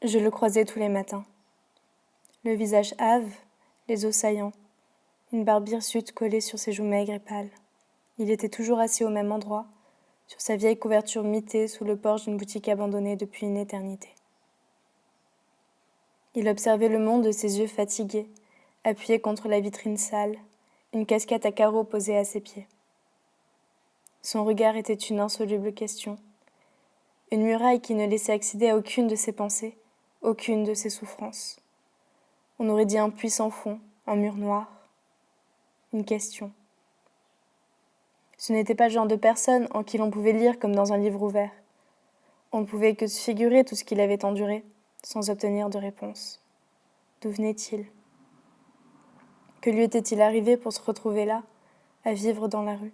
Je le croisais tous les matins. Le visage hâve, les os saillants, une barbe hirsute collée sur ses joues maigres et pâles. Il était toujours assis au même endroit, sur sa vieille couverture mitée sous le porche d'une boutique abandonnée depuis une éternité. Il observait le monde de ses yeux fatigués, appuyé contre la vitrine sale, une casquette à carreaux posée à ses pieds. Son regard était une insoluble question, une muraille qui ne laissait accéder à aucune de ses pensées, aucune de ses souffrances. On aurait dit un puits sans fond, un mur noir, une question. Ce n'était pas le genre de personne en qui l'on pouvait lire comme dans un livre ouvert. On ne pouvait que se figurer tout ce qu'il avait enduré, sans obtenir de réponse. D'où venait-il ? Que lui était-il arrivé pour se retrouver là, à vivre dans la rue ?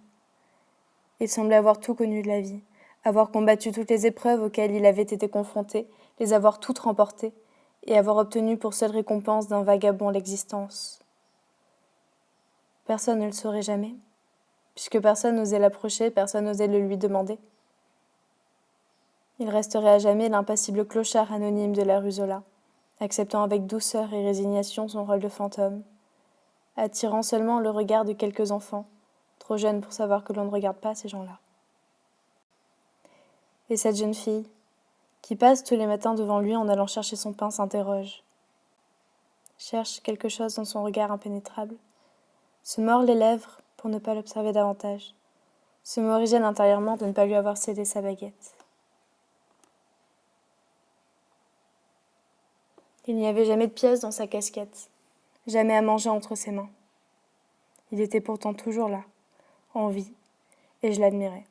Il semblait avoir tout connu de la vie, avoir combattu toutes les épreuves auxquelles il avait été confronté, les avoir toutes remportées, et avoir obtenu pour seule récompense d'un vagabond l'existence. Personne ne le saurait jamais, puisque personne n'osait l'approcher, personne n'osait le lui demander. Il resterait à jamais l'impassible clochard anonyme de la rue Zola, acceptant avec douceur et résignation son rôle de fantôme, attirant seulement le regard de quelques enfants, trop jeunes pour savoir que l'on ne regarde pas ces gens-là. Et cette jeune fille, qui passe tous les matins devant lui en allant chercher son pain, s'interroge. Cherche quelque chose dans son regard impénétrable, se mord les lèvres pour ne pas l'observer davantage, se morigène intérieurement de ne pas lui avoir cédé sa baguette. Il n'y avait jamais de pièce dans sa casquette, jamais à manger entre ses mains. Il était pourtant toujours là, en vie, et je l'admirais.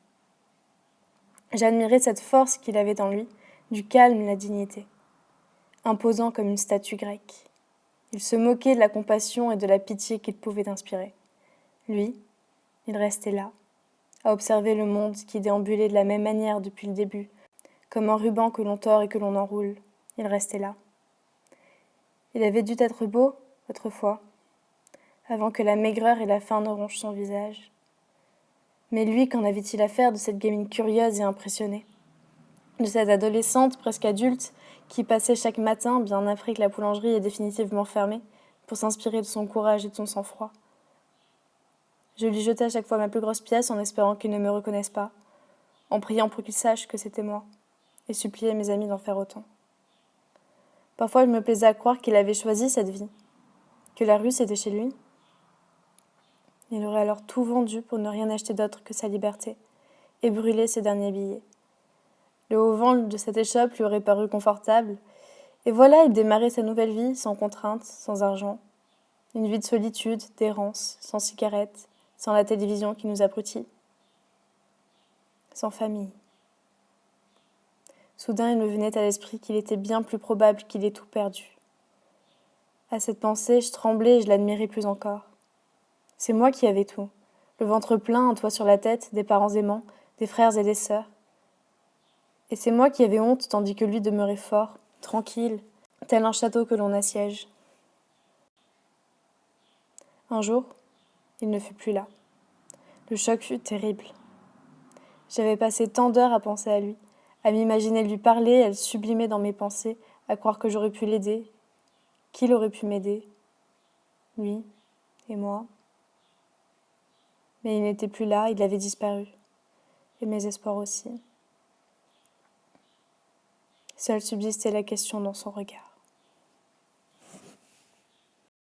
J'admirais cette force qu'il avait en lui, du calme, la dignité, imposant comme une statue grecque. Il se moquait de la compassion et de la pitié qu'il pouvait inspirer. Lui, il restait là, à observer le monde qui déambulait de la même manière depuis le début, comme un ruban que l'on tord et que l'on enroule. Il restait là. Il avait dû être beau, autrefois, avant que la maigreur et la faim ne rongent son visage. Mais lui, qu'en avait-il à faire de cette gamine curieuse et impressionnée ? De cette adolescente, presque adulte, qui passait chaque matin, bien après que la boulangerie est définitivement fermée, pour s'inspirer de son courage et de son sang-froid. Je lui jetais à chaque fois ma plus grosse pièce en espérant qu'il ne me reconnaisse pas, en priant pour qu'il sache que c'était moi, et suppliais mes amis d'en faire autant. Parfois, je me plaisais à croire qu'il avait choisi cette vie, que la rue c'était chez lui. Il aurait alors tout vendu pour ne rien acheter d'autre que sa liberté, et brûler ses derniers billets. Le haut vent de cette échoppe lui aurait paru confortable, et voilà, il démarrait sa nouvelle vie, sans contrainte, sans argent. Une vie de solitude, d'errance, sans cigarette, sans la télévision qui nous abrutit. Sans famille. Soudain, il me venait à l'esprit qu'il était bien plus probable qu'il ait tout perdu. À cette pensée, je tremblais et je l'admirais plus encore. C'est moi qui avais tout. Le ventre plein, un toit sur la tête, des parents aimants, des frères et des sœurs. Et c'est moi qui avais honte, tandis que lui demeurait fort, tranquille, tel un château que l'on assiège. Un jour, il ne fut plus là. Le choc fut terrible. J'avais passé tant d'heures à penser à lui, à m'imaginer lui parler, à le sublimer dans mes pensées, à croire que j'aurais pu l'aider, qu'il aurait pu m'aider, lui et moi. Mais il n'était plus là, il avait disparu, et mes espoirs aussi. Seule subsistait la question dans son regard.